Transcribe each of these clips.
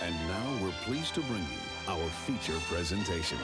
And now we're pleased to bring you our feature presentation.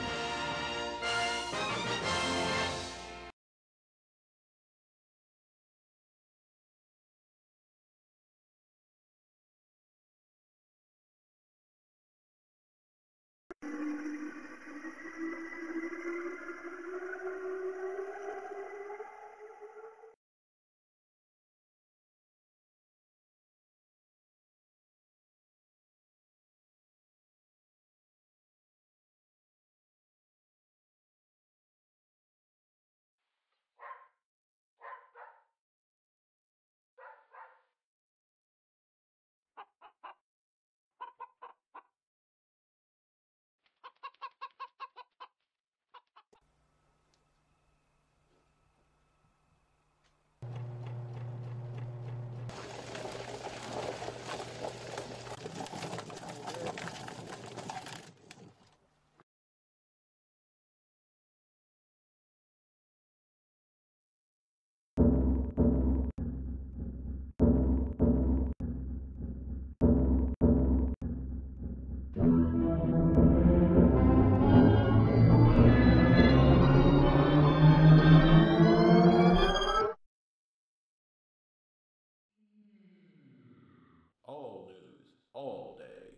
All news, all day.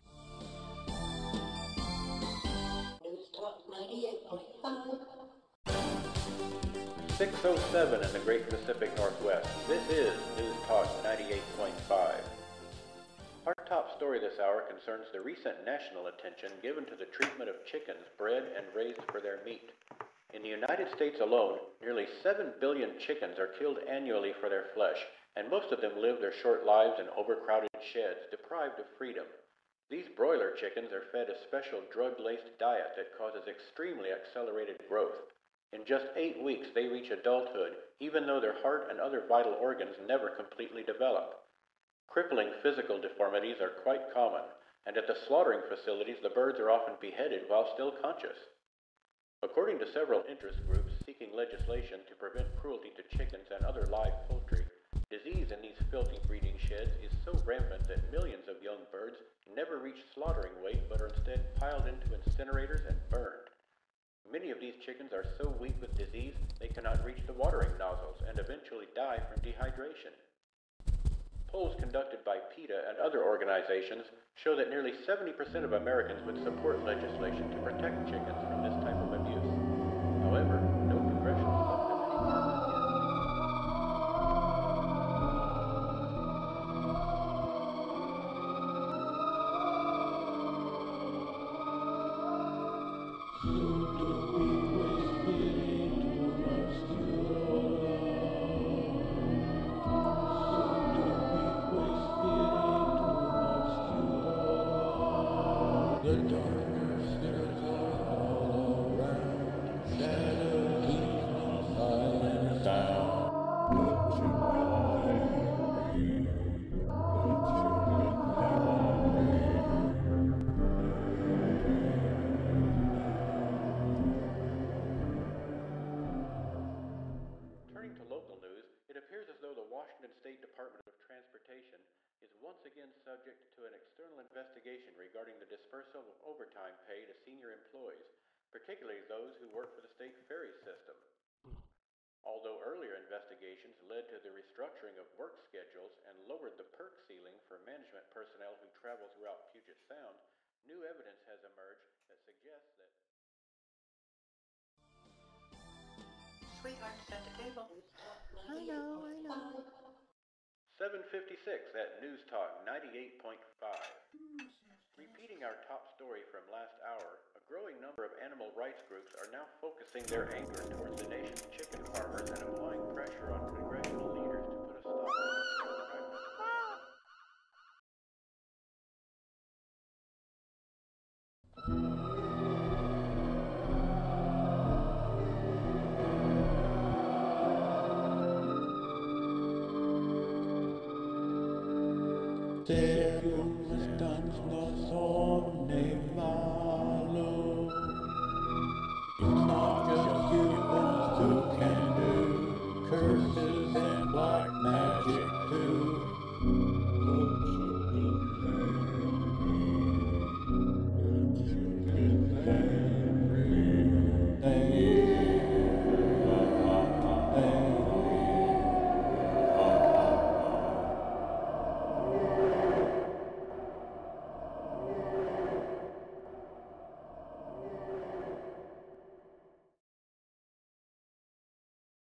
News Talk 98.5. 6:07 in the Great Pacific Northwest. This is News Talk 98.5. Our top story this hour concerns the recent national attention given to the treatment of chickens bred and raised for their meat. In the United States alone, nearly 7 billion chickens are killed annually for their flesh, and most of them live their short lives in overcrowded sheds, deprived of freedom. These broiler chickens are fed a special drug-laced diet that causes extremely accelerated growth. In just 8 weeks, they reach adulthood, even though their heart and other vital organs never completely develop. Crippling physical deformities are quite common, and at the slaughtering facilities, the birds are often beheaded while still conscious. According to several interest groups seeking legislation to prevent cruelty to chickens and other live poultry, disease in these filthy breeding sheds is so rampant that millions of young birds never reach slaughtering weight but are instead piled into incinerators and burned. Many of these chickens are so weak with disease they cannot reach the watering nozzles and eventually die from dehydration. Polls conducted by PETA and other organizations show that nearly 70% of Americans would support legislation to protect chickens from this type of abuse. However, no congressional subcommittee has yet. Turning to local news, it appears as though the Washington State Department of Transportation is once again subject to an external investigation regarding the dispersal of overtime pay to senior employees, particularly those who work for the state ferry system. Although earlier investigations led to the restructuring of work schedules and lowered the perk ceiling for management personnel who travel throughout Puget Sound, new evidence has emerged that suggests that Sweethearts at the table. I know. 7:56 at News Talk 98.5. Repeating our top story from last hour, a growing number of animal rights groups are now focusing their anger towards the nation's chicken farmers and applying pressure on congressional leaders to put a stop to this practice. It's not just humans who can do curses and black magic.